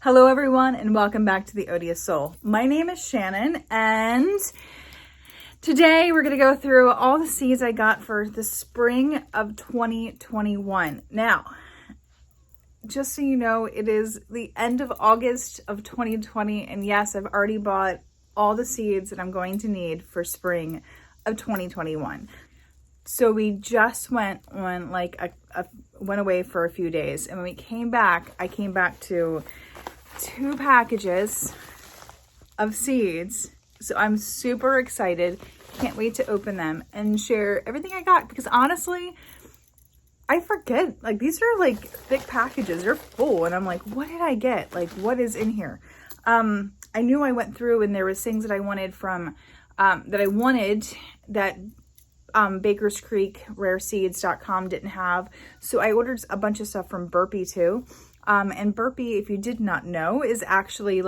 Hello everyone and welcome back to the Odious Soul. My name is Shannon and today we're going to go through all the seeds I got for the spring of 2021. Now, just so you know, it is the end of August of 2020 and yes, I've already bought all the seeds that I'm going to need for spring of 2021. So we just went on went away for a few days, and when we came back, I came back to 2 packages of seeds. So I'm super excited. Can't wait to open them and share everything I got, because honestly, I forget, these are thick packages, they're full, and I'm like, what did I get? What is in here? I knew I went through and there was things that I wanted from that Baker Creek rareseeds.com didn't have. So I ordered a bunch of stuff from Burpee too. And Burpee, if you did not know, is actually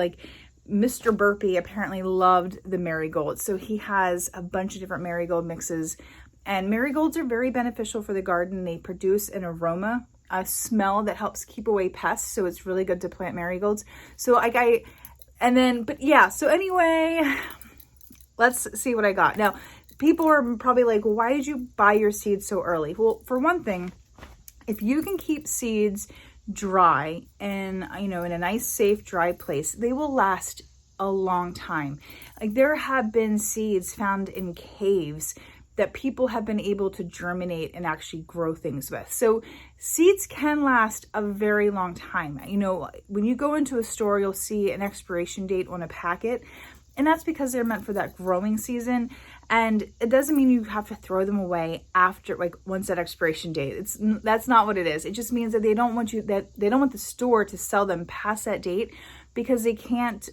Mr. Burpee apparently loved the marigold. So he has a bunch of different marigold mixes, and marigolds are very beneficial for the garden. They produce an aroma, a smell that helps keep away pests. So it's really good to plant marigolds. So so anyway, let's see what I got. Now, people are probably like, well, why did you buy your seeds so early? Well, for one thing, if you can keep seeds dry and, in a nice, safe, dry place, they will last a long time. There have been seeds found in caves that people have been able to germinate and actually grow things with. So seeds can last a very long time. When you go into a store, you'll see an expiration date on a packet, and that's because they're meant for that growing season. And it doesn't mean you have to throw them away after, once that expiration date. That's not what it is. It just means that they don't want the store to sell them past that date, because they can't,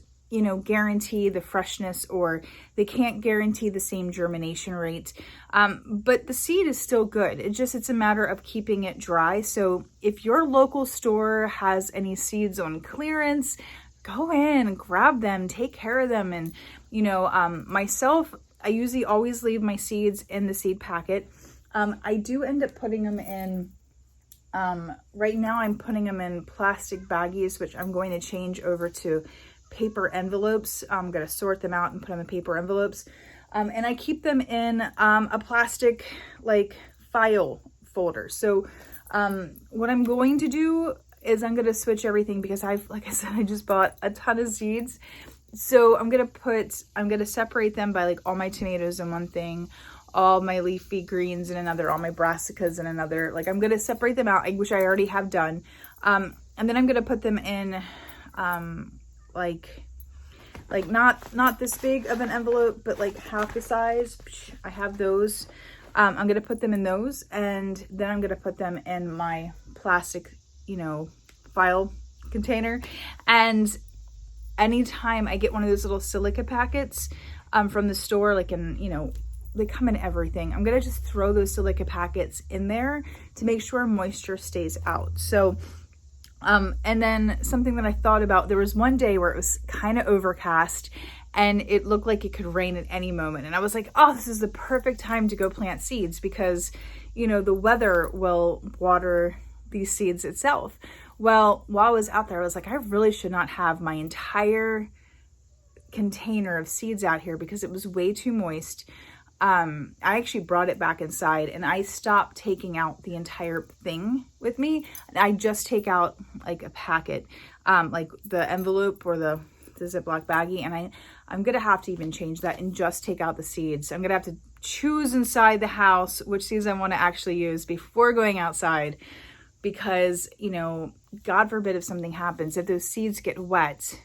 guarantee the freshness, or they can't guarantee the same germination rate. But the seed is still good. It's a matter of keeping it dry. So if your local store has any seeds on clearance, go in and grab them, take care of them. And, myself, I usually always leave my seeds in the seed packet. I do end up putting them in, right now I'm putting them in plastic baggies, which I'm going to change over to paper envelopes. I'm going to sort them out and put them in paper envelopes. And I keep them in a plastic file folder. So what I'm going to do is I'm going to switch everything, because I just bought a ton of seeds. So I'm going to separate them by all my tomatoes in one thing, all my leafy greens in another, all my brassicas in another. I'm going to separate them out, which I already have done. And then I'm going to put them in, not this big of an envelope, but half the size. I have those. I'm going to put them in those, and then I'm going to put them in my plastic, file container. And anytime I get one of those little silica packets from the store, they come in everything, I'm gonna just throw those silica packets in there to make sure moisture stays out. So and then something that I thought about, there was one day where it was kind of overcast and it looked like it could rain at any moment, and I was like, oh, this is the perfect time to go plant seeds, because the weather will water these seeds itself. Well, while I was out there, I was like, I really should not have my entire container of seeds out here, because it was way too moist. I actually brought it back inside, and I stopped taking out the entire thing with me. I just take out a packet, the envelope or the Ziploc baggie, and I'm going to have to even change that and just take out the seeds. I'm going to have to choose inside the house which seeds I want to actually use before going outside, because, God forbid if something happens, if those seeds get wet,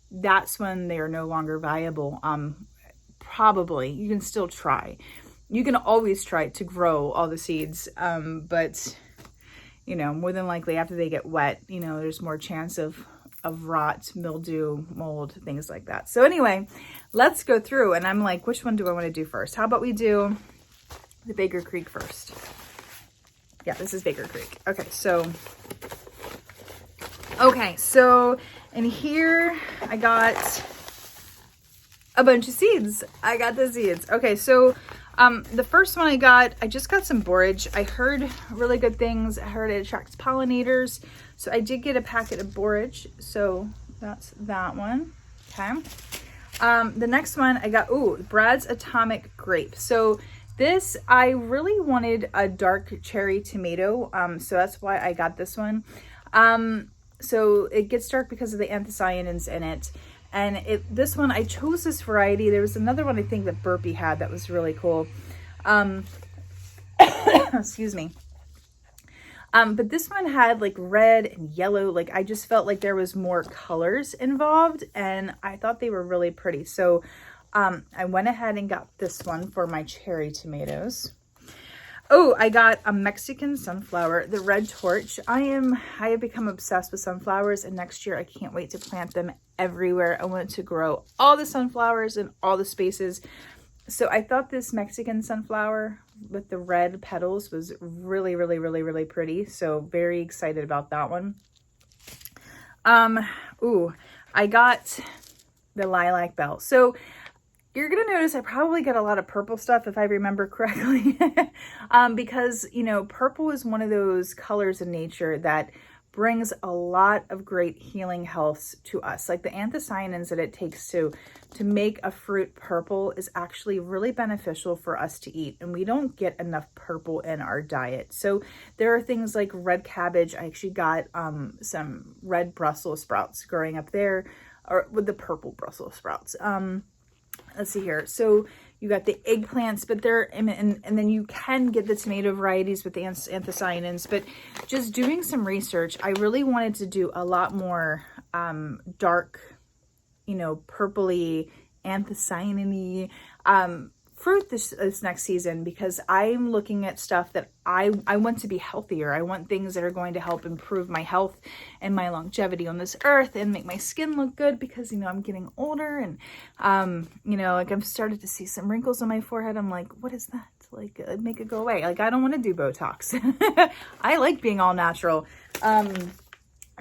that's when they are no longer viable. Probably, you can still try. You can always try to grow all the seeds, but, more than likely after they get wet, there's more chance of rot, mildew, mold, things like that. So anyway, let's go through, and I'm like, which one do I want to do first? How about we do the Baker Creek first? Yeah, this is Baker Creek. Okay, so in here I got a bunch of seeds. I got the seeds. Okay, so the first one I just got some borage. I heard really good things. I heard it attracts pollinators. So I did get a packet of borage. So That's that one. Okay. The next one I got, Brad's Atomic Grape. So this, I really wanted a dark cherry tomato. So that's why I got this one. So it gets dark because of the anthocyanins in it. And this one, I chose this variety. There was another one I think that Burpee had that was really cool. Excuse me. But this one had like red and yellow. Like I just felt like there was more colors involved and I thought they were really pretty. So I went ahead and got this one for my cherry tomatoes. Oh, I got a Mexican sunflower, the Red Torch. I have become obsessed with sunflowers, and next year I can't wait to plant them everywhere. I want to grow all the sunflowers in all the spaces. So I thought this Mexican sunflower with the red petals was really, really, really, really pretty. So very excited about that one. I got the lilac bell. So you're going to notice I probably get a lot of purple stuff if I remember correctly, because, you know, purple is one of those colors in nature that brings a lot of great healing healths to us. Like the anthocyanins that it takes to make a fruit purple is actually really beneficial for us to eat. And we don't get enough purple in our diet. So there are things like red cabbage. I actually got some red Brussels sprouts growing up there, or with the purple Brussels sprouts. Let's see here. So you got the eggplants, but they're, and then you can get the tomato varieties with the anthocyanins, but just doing some research, I really wanted to do a lot more dark, you know, purpley, anthocyanin-y fruit this next season, because I'm looking at stuff that I want to be healthier. I want things that are going to help improve my health and my longevity on this earth and make my skin look good, because, you know, I'm getting older and, you know, like I've started to see some wrinkles on my forehead. I'm like, what is that? Like, make it go away. Like, I don't want to do Botox. I like being all natural.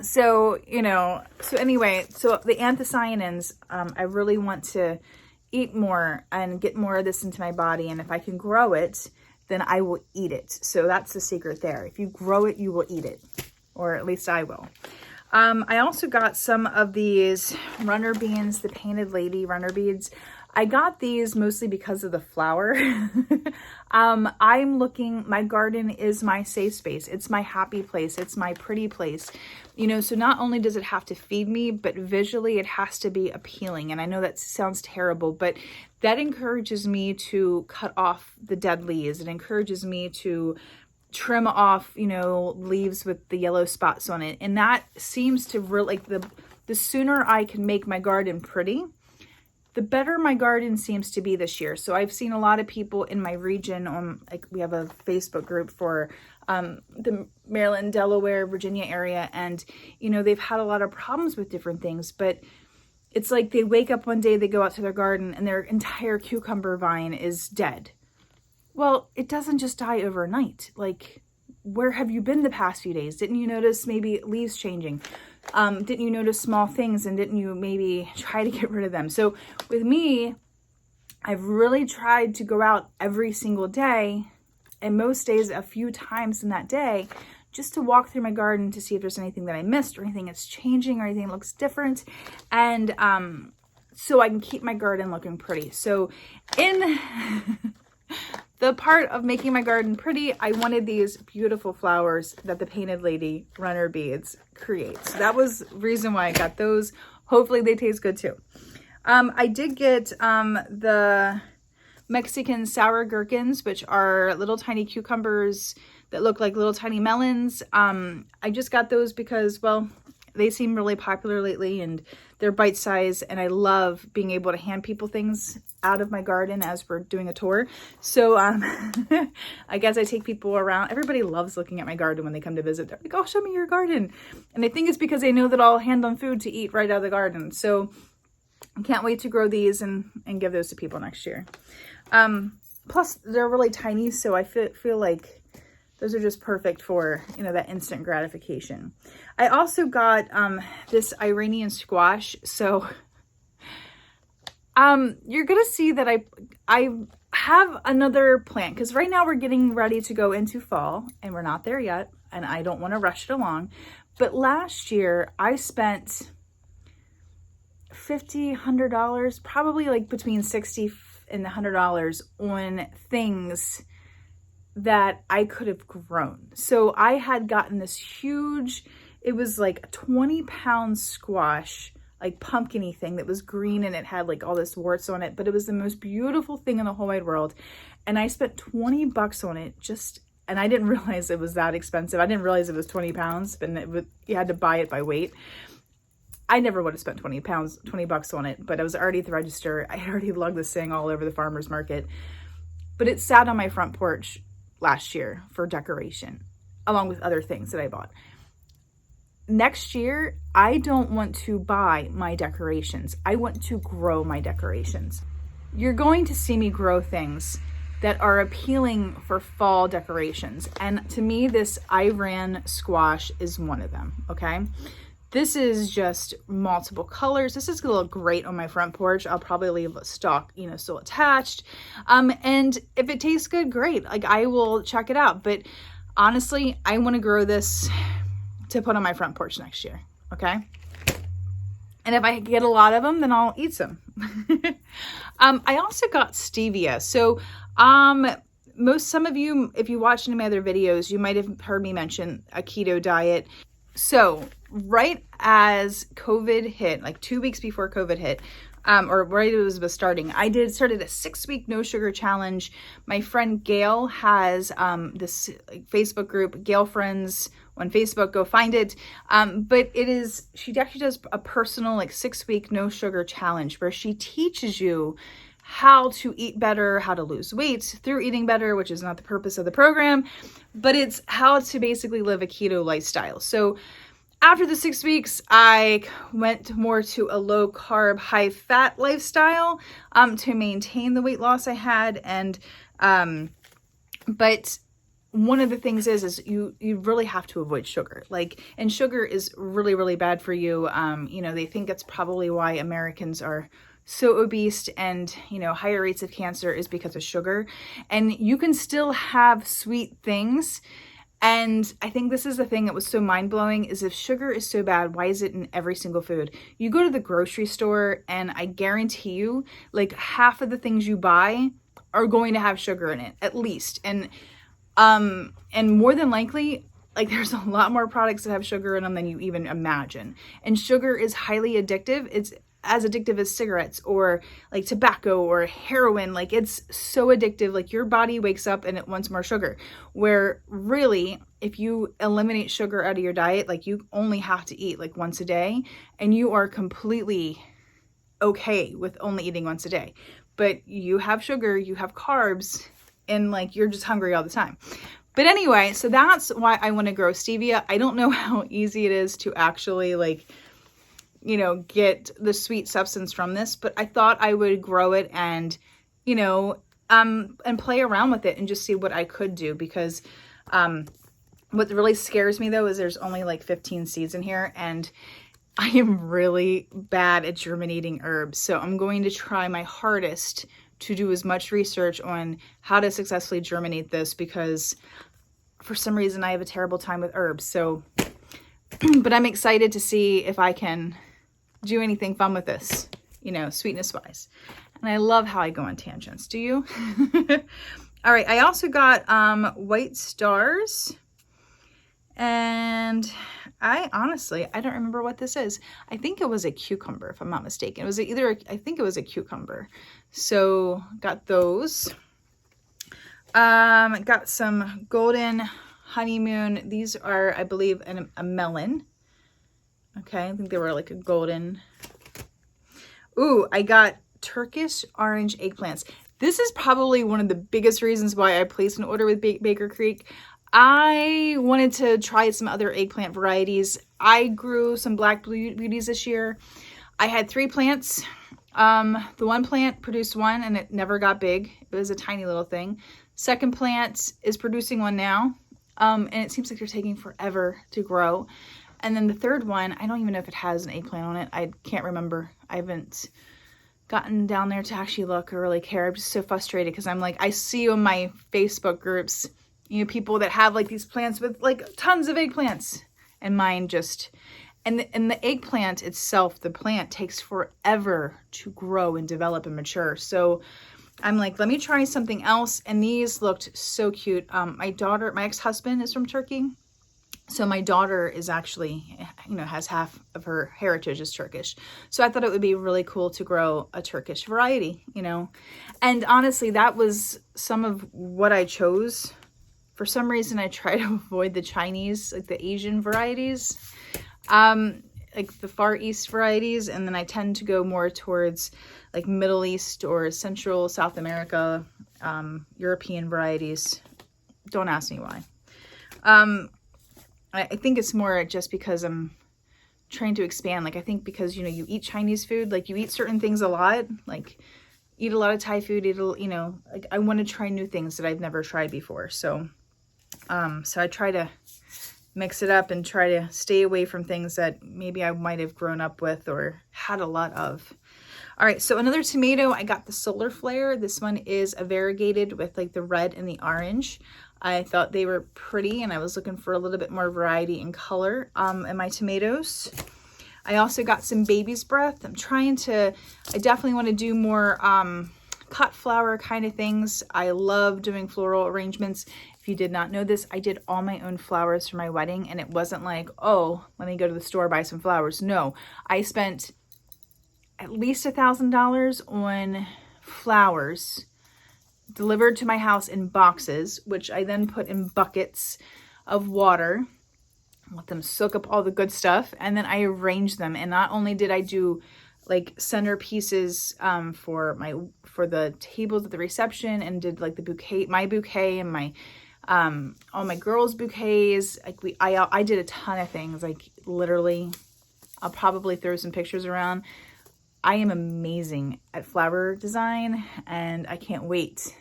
So, you know, so anyway, so the anthocyanins, I really want to eat more and get more of this into my body. And if I can grow it, then I will eat it. So that's the secret there. If you grow it, you will eat it, or at least I will. I also got some of these runner beans, the Painted Lady runner beads. I got these mostly because of the flower. My garden is my safe space. It's my happy place. It's my pretty place. You know, so not only does it have to feed me, but visually it has to be appealing. And I know that sounds terrible, but that encourages me to cut off the dead leaves. It encourages me to trim off, you know, leaves with the yellow spots on it. And that seems to really, like, the sooner I can make my garden pretty, the better my garden seems to be this year. So I've seen a lot of people in my region like we have a Facebook group for the Maryland, Delaware, Virginia area. And, you know, they've had a lot of problems with different things, but it's like they wake up one day, they go out to their garden and their entire cucumber vine is dead. Well, it doesn't just die overnight. Like, where have you been the past few days? Didn't you notice maybe leaves changing? Didn't you notice small things, and didn't you maybe try to get rid of them? So with me, I've really tried to go out every single day, and most days a few times in that day, just to walk through my garden to see if there's anything that I missed or anything that's changing or anything that looks different. And so I can keep my garden looking pretty. So in the part of making my garden pretty, I wanted these beautiful flowers that the Painted Lady runner beads create. So that was the reason why I got those. Hopefully they taste good too. I did get the Mexican sour gherkins, which are little tiny cucumbers that look like little tiny melons. I just got those because, well, they seem really popular lately and they're bite size, and I love being able to hand people things out of my garden as we're doing a tour. So I guess I take people around. Everybody loves looking at my garden when they come to visit. They're like, oh, show me your garden. And I think it's because they know that I'll hand them food to eat right out of the garden. So I can't wait to grow these and give those to people next year. Plus they're really tiny, so I feel like those are just perfect for, you know, that instant gratification. I also got this Iranian squash. So you're going to see that I have another plant, because right now we're getting ready to go into fall and we're not there yet. And I don't want to rush it along. But last year I spent $50, $100, probably like between $60 and $100 on things that I could have grown. So I had gotten this huge, it was like a 20-pound squash, like pumpkin-y thing that was green, and it had like all this warts on it, but it was the most beautiful thing in the whole wide world. And I spent $20 on it and I didn't realize it was that expensive. I didn't realize it was 20 pounds, but you had to buy it by weight. I never would have spent $20 on it, but I was already at the register. I had already lugged this thing all over the farmer's market, but it sat on my front porch last year for decoration, along with other things that I bought. Next year, I don't want to buy my decorations. I want to grow my decorations. You're going to see me grow things that are appealing for fall decorations. And to me, this Iran squash is one of them, okay? This is just multiple colors. This is gonna look great on my front porch. I'll probably leave a stalk, still attached. And if it tastes good, great. Like, I will check it out. But honestly, I wanna grow this to put on my front porch next year, okay? And if I get a lot of them, then I'll eat some. I also got stevia. So some of you, if you watch any of my other videos, you might have heard me mention a keto diet. So right as COVID hit, like 2 weeks before COVID hit, or right as it was starting, I started a 6-week no sugar challenge. My friend Gail has this Facebook group, Gail Friends on Facebook, go find it. But she actually does a personal 6-week no sugar challenge where she teaches you how to eat better, how to lose weight through eating better, which is not the purpose of the program, but it's how to basically live a keto lifestyle. So after the 6 weeks, I went more to a low carb, high fat lifestyle to maintain the weight loss I had. And but one of the things is you really have to avoid sugar. And sugar is really, really bad for you. They think that's probably why Americans are so obese and, higher rates of cancer is because of sugar. And you can still have sweet things. And I think this is the thing that was so mind-blowing is if sugar is so bad, why is it in every single food? You go to the grocery store and I guarantee you, half of the things you buy are going to have sugar in it, at least. And more than likely, there's a lot more products that have sugar in them than you even imagine. And sugar is highly addictive. It's as addictive as cigarettes or tobacco or heroin. It's so addictive. Your body wakes up and it wants more sugar, where really if you eliminate sugar out of your diet, you only have to eat once a day and you are completely okay with only eating once a day. But you have sugar, you have carbs, and you're just hungry all the time. But anyway, so that's why I want to grow stevia. I don't know how easy it is to actually get the sweet substance from this, but I thought I would grow it and, and play around with it and just see what I could do, because, what really scares me though, is there's only 15 seeds in here and I am really bad at germinating herbs. So I'm going to try my hardest to do as much research on how to successfully germinate this, because for some reason I have a terrible time with herbs. So, but I'm excited to see if I can do anything fun with this, sweetness wise. And I love how I go on tangents. Do you? All right. I also got white stars, and I don't remember what this is. I think it was a cucumber, if I'm not mistaken. It was I think it was a cucumber. So got those. Got some golden honeymoon. These are, I believe, a melon. Okay, I think they were a golden. Ooh, I got Turkish orange eggplants. This is probably one of the biggest reasons why I placed an order with Baker Creek. I wanted to try some other eggplant varieties. I grew some black beauties this year. I had 3 plants. The one plant produced one and it never got big. It was a tiny little thing. Second plant is producing one now. And it seems like they're taking forever to grow. And then the third one, I don't even know if it has an eggplant on it. I can't remember. I haven't gotten down there to actually look or really care. I'm just so frustrated because I'm I see on my Facebook groups, people that have these plants with tons of eggplants, and mine just, and the eggplant itself, the plant takes forever to grow and develop and mature. So I'm like, let me try something else. And these looked so cute. My ex-husband is from Turkey. So my daughter is actually, has half of her heritage is Turkish. So I thought it would be really cool to grow a Turkish variety, And honestly, that was some of what I chose. For some reason, I try to avoid the Chinese, like the Asian varieties, like the Far East varieties. And then I tend to go more towards like Middle East or Central South America, European varieties. Don't ask me why. I think it's more just because I'm trying to expand. Like, I think because, you eat Chinese food, like you eat certain things a lot, like eat a lot of Thai food, like I want to try new things that I've never tried before. So, so I try to mix it up and try to stay away from things that maybe I might have grown up with or had a lot of. All right, so another tomato, I got the Solar Flare. This one is a variegated with like the red and the orange. I thought they were pretty and I was looking for a little bit more variety in color in my tomatoes. I also got some baby's breath. I definitely want to do more cut flower kind of things. I love doing floral arrangements. If you did not know this, I did all my own flowers for my wedding, and it wasn't like, oh, let me go to the store, buy some flowers. No, I spent at least $1,000 on flowers delivered to my house in boxes, which I then put in buckets of water, let them soak up all the good stuff, and then I arranged them. And not only did I do like centerpieces for the tables at the reception, and did like the bouquet, my bouquet, and my all my girls' bouquets. Like I did a ton of things. Like literally, I'll probably throw some pictures around. I am amazing at flower design, and I can't wait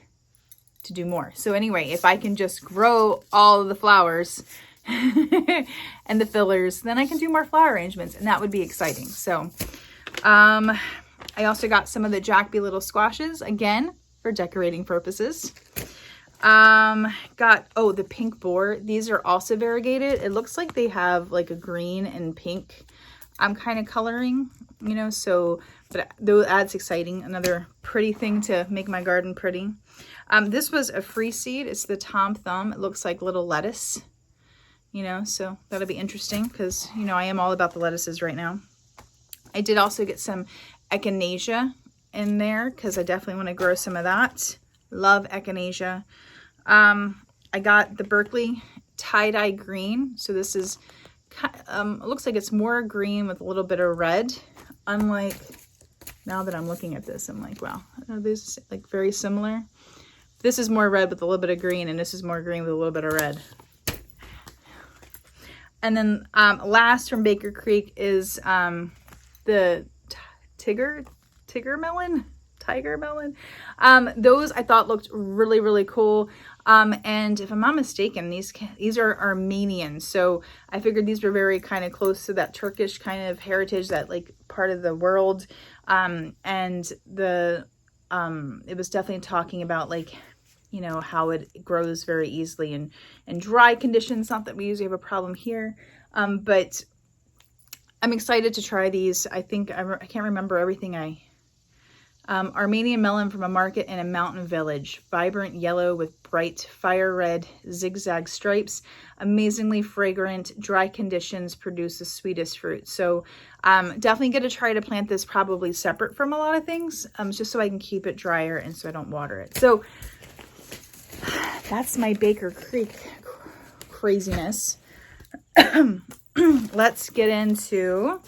to do more. So anyway, if I can just grow all of the flowers and the fillers, then I can do more flower arrangements, and that would be exciting. So I also got some of the Jackby little squashes, again, for decorating purposes. Got, the pink boar. These are also variegated. It looks like they have like a green and pink kind of coloring, but though that's exciting. Another pretty thing to make my garden pretty. This was a free seed. It's the Tom Thumb. It looks like little lettuce, so that'll be interesting because, I am all about the lettuces right now. I did also get some echinacea in there because I definitely want to grow some of that. Love echinacea. I got the Berkeley tie-dye green. So this is, it looks like it's more green with a little bit of red. Unlike, now that I'm looking at this, I'm like, wow, are these like very similar? This is more red with a little bit of green, and this is more green with a little bit of red. And then last from Baker Creek is the tiger melon. Those I thought looked really, really cool. And if I'm not mistaken, these are Armenian. So I figured these were very kind of close to that Turkish kind of heritage, that like part of the world. And it was definitely talking about like, how it grows very easily in dry conditions. Not that we usually have a problem here. But I'm excited to try these. I think I can't remember everything Armenian melon from a market in a mountain village. Vibrant yellow with bright fire red zigzag stripes. Amazingly fragrant. Dry conditions produce the sweetest fruit. So definitely going to try to plant this probably separate from a lot of things. Just so I can keep it drier and so I don't water it. So that's my Baker Creek craziness. Let's get into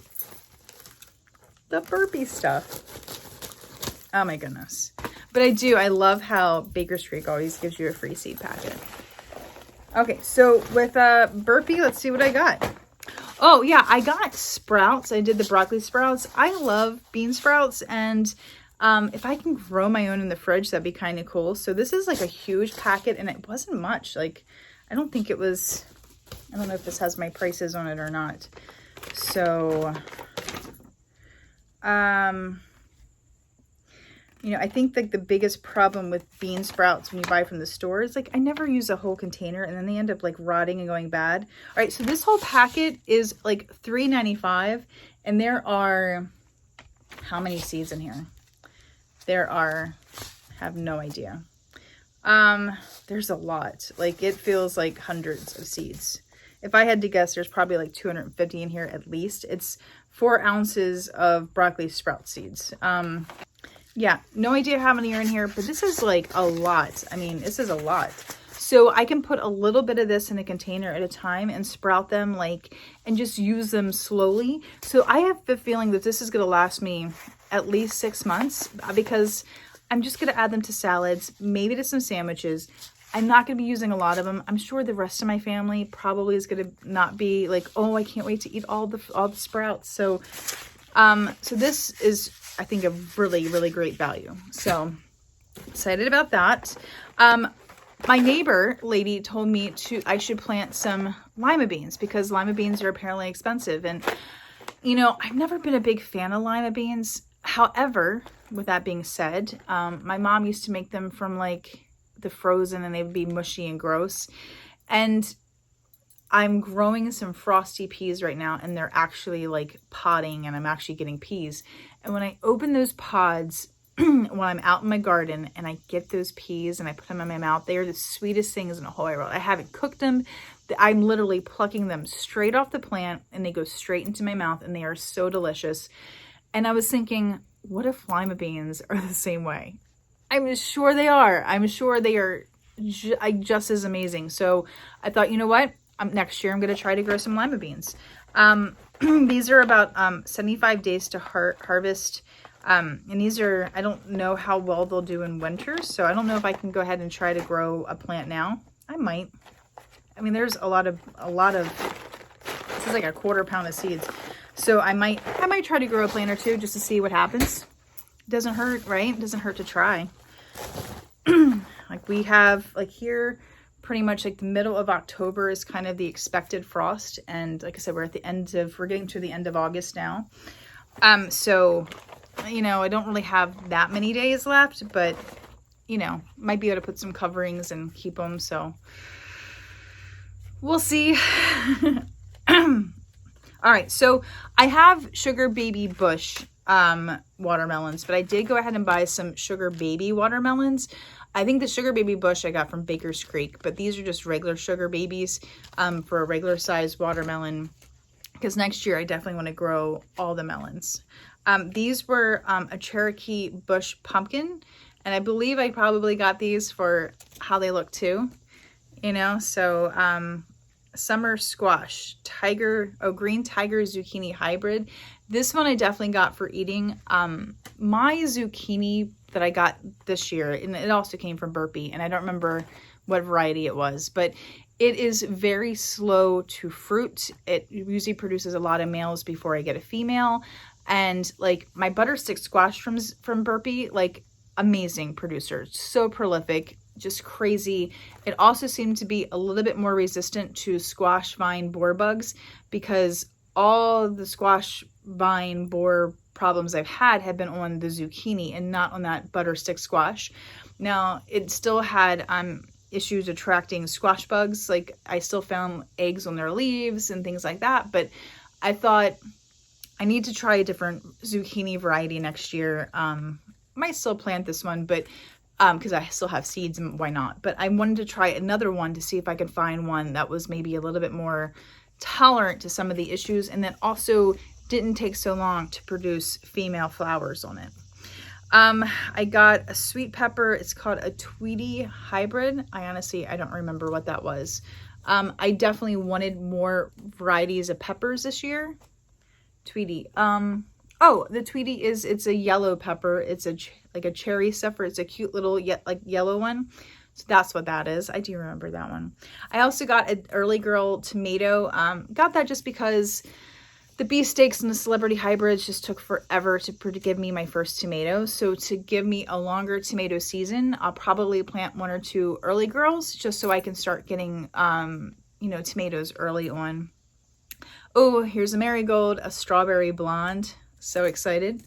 the burpee stuff. Oh my goodness. But I love how Baker's Creek always gives you a free seed packet. Okay, so with burpee, let's see what I got. Oh yeah, I got sprouts. I did the broccoli sprouts. I love bean sprouts, and if I can grow my own in the fridge, that'd be kind of cool. So this is like a huge packet, and it wasn't much. Like, I don't think it was, I don't know if this has my prices on it or not. So, You know, I think like the biggest problem with bean sprouts when you buy from the store is like I never use a whole container and then they end up like rotting and going bad. All right, so this whole packet is like $3.95 and there are, how many seeds in here? There are, I have no idea. There's a lot. Like it feels like hundreds of seeds. If I had to guess, there's probably like 250 in here at least. It's 4 ounces of broccoli sprout seeds. Yeah, no idea how many are in here, but this is like a lot. I mean, this is a lot. So I can put a little bit of this in a container at a time and sprout them like, and just use them slowly. So I have the feeling that this is going to last me at least 6 months because I'm just going to add them to salads, maybe to some sandwiches. I'm not going to be using a lot of them. I'm sure the rest of my family probably is going to not be like, oh, I can't wait to eat all the sprouts. So, so this is, I think, a really, really great value. So excited about that. My neighbor lady told me I should plant some lima beans because lima beans are apparently expensive. And, you know, I've never been a big fan of lima beans. However, with that being said, my mom used to make them from like the frozen and they would be mushy and gross. And I'm growing some frosty peas right now and they're actually like podding and I'm actually getting peas. And when I open those pods, when I'm out in my garden and I get those peas and I put them in my mouth, they are the sweetest things in the whole world. I haven't cooked them. I'm literally plucking them straight off the plant and they go straight into my mouth and they are so delicious. And I was thinking, what if lima beans are the same way? I'm sure they are. I'm sure they are just as amazing. So I thought, you know what? Next year, I'm going to try to grow some lima beans. These are about 75 days to harvest. And these are, I don't know how well they'll do in winter. So I don't know if I can go ahead and try to grow a plant now. I might. I mean, there's a lot of, this is like a 1/4 pound of seeds. So I might try to grow a plant or two just to see what happens. It doesn't hurt, right? It doesn't hurt to try. Like we have, like here, pretty much like the middle of October is kind of the expected frost. And like I said, we're getting to the end of August now. So, you know, I don't really have that many days left, but, you know, might be able to put some coverings and keep them. So we'll see. All right. So I have Sugar Baby Bush watermelons, but I did go ahead and buy some Sugar Baby watermelons. I think the Sugar Baby Bush I got from Baker's Creek, but these are just regular Sugar Babies for a regular size watermelon because next year I definitely want to grow all the melons. These were a Cherokee Bush pumpkin, and I believe I probably got these for how they look too, you know, so summer squash, green tiger zucchini hybrid. This one I definitely got for eating. My zucchini that I got this year, and it also came from Burpee, and I don't remember what variety it was, but it is very slow to fruit. It usually produces a lot of males before I get a female. And like my butter stick squash from Burpee, like amazing producer, so prolific, just crazy. It also seemed to be a little bit more resistant to squash vine borer bugs because all the squash vine borer problems I've had have been on the zucchini and not on that butter stick squash. Now it still had issues attracting squash bugs. Like I still found eggs on their leaves and things like that, but I thought I need to try a different zucchini variety next year. Might still plant this one, but because I still have seeds and why not? But I wanted to try another one to see if I could find one that was maybe a little bit more tolerant to some of the issues and that also didn't take so long to produce female flowers on it. I got a sweet pepper. It's called a Tweety hybrid. I don't remember what that was. I definitely wanted more varieties of peppers this year. Tweety. Oh, the Tweety it's a yellow pepper. It's like a cherry stuffer. It's a cute little yellow one. So that's what that is. I do remember that one. I also got an early girl tomato. Got that just because the beefsteaks and the celebrity hybrids just took forever to give me my first tomato. So to give me a longer tomato season, I'll probably plant 1 or 2 early girls just so I can start getting, tomatoes early on. Oh, here's a marigold, a strawberry blonde. So excited.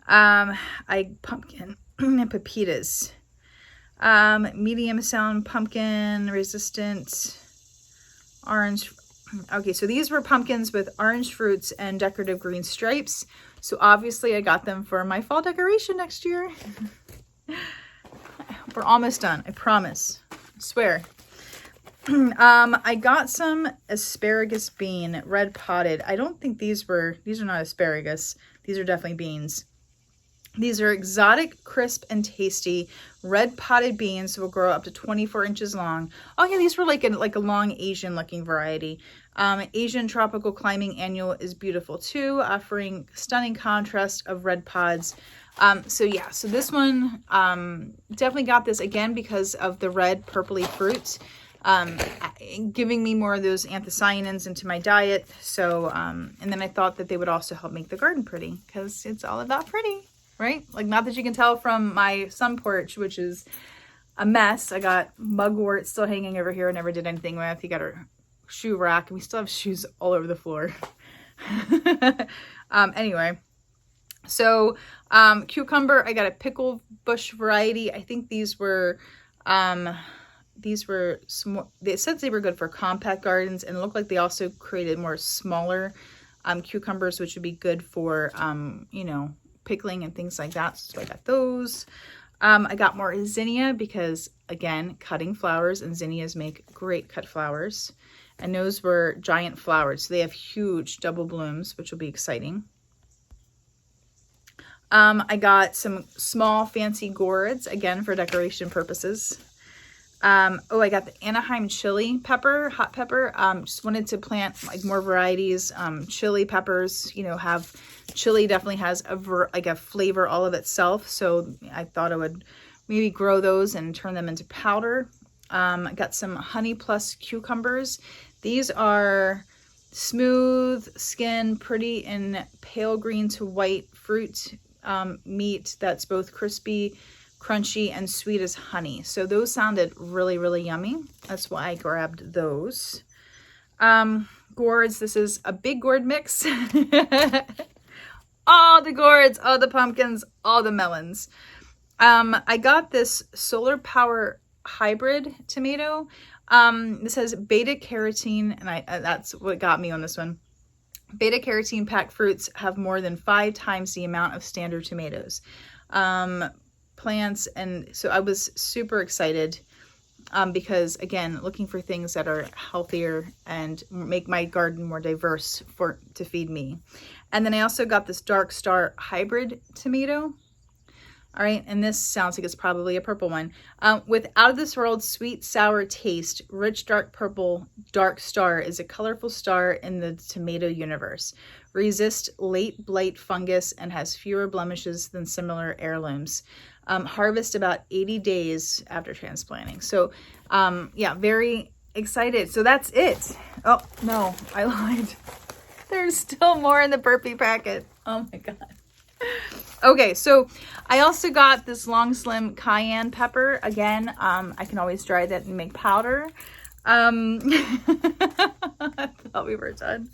Pumpkin. and pepitas. Medium sound pumpkin, resistant, orange. Okay, so these were pumpkins with orange fruits and decorative green stripes. So obviously I got them for my fall decoration next year. We're almost done, I promise. I swear. I got some asparagus bean, red potted. I don't think these are not asparagus. These are definitely beans. These are exotic, crisp, and tasty red potted beans will grow up to 24 inches long. Oh yeah, these were like a long Asian looking variety. Asian tropical climbing annual is beautiful too, offering stunning contrast of red pods. So yeah, so this one, definitely got this again because of the red purpley fruit, giving me more of those anthocyanins into my diet. So, and then I thought that they would also help make the garden pretty because it's all about pretty. Right? Like, not that you can tell from my sun porch, which is a mess. I got mugwort still hanging over here. I never did anything with. You got our shoe rack, and we still have shoes all over the floor. Anyway, so cucumber, I got a pickle bush variety. I think these were small. They said they were good for compact gardens, and it looked like they also created more smaller cucumbers, which would be good for, you know, pickling and things like that. So I got those. I got more zinnia because, again, cutting flowers, and zinnias make great cut flowers. And those were giant flowers. So they have huge double blooms, which will be exciting. I got some small fancy gourds, again, for decoration purposes. Oh, I got the Anaheim chili pepper, hot pepper. Just wanted to plant like more varieties. Chili peppers, you know, have chili definitely has a flavor all of itself. So I thought I would maybe grow those and turn them into powder. I got some Honey Plus cucumbers. These are smooth skin, pretty and pale green to white fruit meat that's both crispy, crunchy, and sweet as honey. So those sounded really, really yummy. That's why I grabbed those. Gourds, this is a big gourd mix. All the gourds, all the pumpkins, all the melons. I got this solar power hybrid tomato. This has beta carotene, and that's what got me on this one. Beta carotene packed fruits have more than 5 times the amount of standard tomatoes. Plants, and so I was super excited because, again, looking for things that are healthier and make my garden more diverse to feed me. And then I also got this Dark Star hybrid tomato. All right, and this sounds like it's probably a purple one. With out of this world sweet sour taste, rich dark purple Dark Star is a colorful star in the tomato universe. Resist late blight fungus and has fewer blemishes than similar heirlooms. Harvest about 80 days after transplanting. So yeah, very excited. So that's it. Oh no, I lied. There's still more in the Burpee packet. Oh my God. Okay, so I also got this long slim cayenne pepper. Again, I can always dry that and make powder. I thought we were done.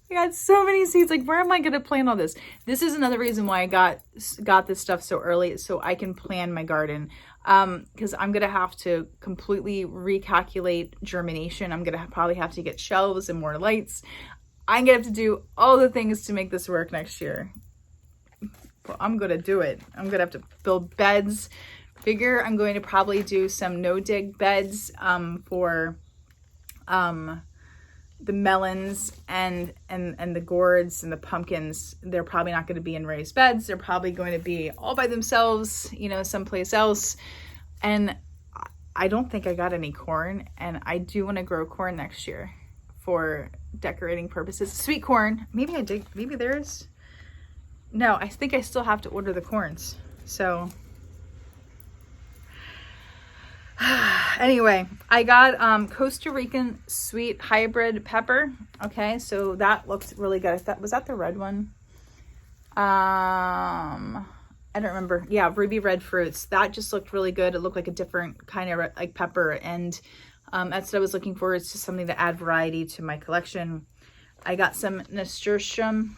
I got so many seeds. Like, where am I going to plant all this? This is another reason why I got this stuff so early, so I can plan my garden. Because I'm going to have to completely recalculate germination. I'm going to probably have to get shelves and more lights. I'm going to have to do all the things to make this work next year. Well, I'm going to do it. I'm going to have to build beds. Figure I'm going to probably do some no-dig beds for the melons and the gourds and the pumpkins. They're probably not going to be in raised beds. They're probably going to be all by themselves, you know, someplace else. And I don't think I got any corn, and I do want to grow corn next year for decorating purposes. Sweet corn. Maybe I did. Maybe there's. No, I think I still have to order the corns. So anyway, I got Costa Rican sweet hybrid pepper. Okay, so that looks really good. Was that the red one? I don't remember. Yeah, ruby red fruits. That just looked really good. It looked like a different kind of like pepper, and that's what I was looking for. It's just something to add variety to my collection. I got some nasturtium.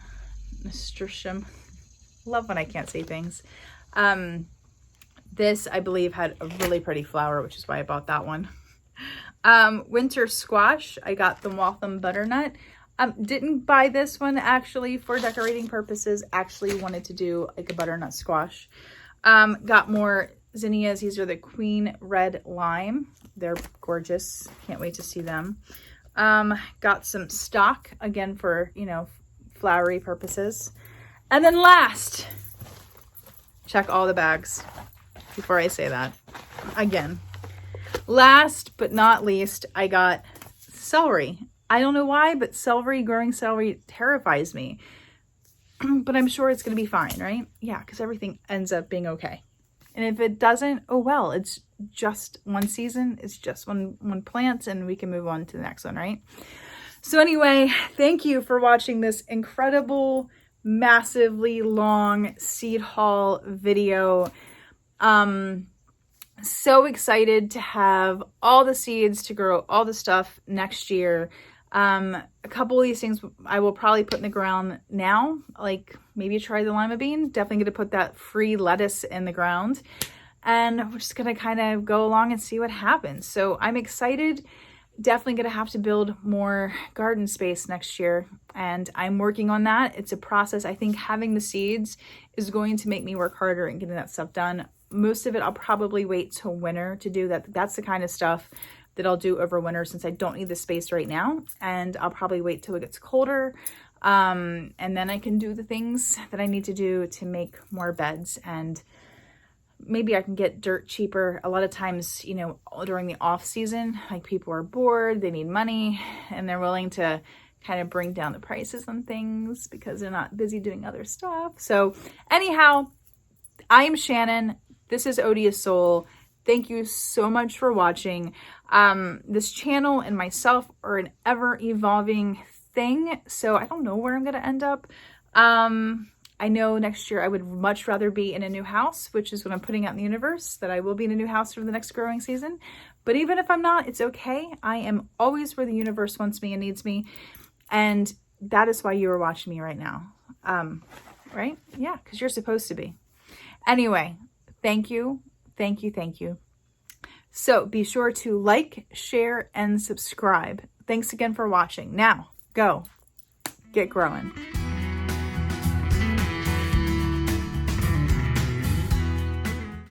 Love when I can't say things. This, I believe, had a really pretty flower, which is why I bought that one. Winter squash, I got the Waltham butternut. Didn't buy this one actually for decorating purposes. Actually wanted to do like a butternut squash. Got more zinnias. These are the Queen Red Lime. They're gorgeous. Can't wait to see them. Got some stock, again for, you know, flowery purposes. And then last, check all the bags before I say that. Again, last but not least, I got celery. I don't know why, but growing celery terrifies me. But I'm sure it's going to be fine, right? Yeah, because everything ends up being okay. And if it doesn't, oh well, it's just one season. It's just one plant, and we can move on to the next one, right? So anyway, thank you for watching this incredible, massively long seed haul video. So excited to have all the seeds to grow all the stuff next year. A couple of these things I will probably put in the ground now, like maybe try the lima bean. Definitely going to put that free lettuce in the ground, and we're just going to kind of go along and see what happens. So I'm excited. Definitely going to have to build more garden space next year, and I'm working on that. It's a process. I think having the seeds is going to make me work harder and getting that stuff done. Most of it I'll probably wait till winter to do that. That's the kind of stuff that I'll do over winter since I don't need the space right now, and I'll probably wait till it gets colder, and then I can do the things that I need to do to make more beds. And maybe I can get dirt cheaper. A lot of times, you know, during the off season, like people are bored, they need money, and they're willing to kind of bring down the prices on things because they're not busy doing other stuff. So anyhow, I am Shannon. This is Odious Soul. Thank you so much for watching. This channel and myself are an ever-evolving thing, so I don't know where I'm going to end up. I know next year I would much rather be in a new house, which is what I'm putting out in the universe, that I will be in a new house for the next growing season. But even if I'm not, it's okay. I am always where the universe wants me and needs me, and that is why you are watching me right now. Right? Yeah, because you're supposed to be. Anyway, thank you. Thank you. Thank you. So be sure to like, share, and subscribe. Thanks again for watching. Now, go get growing.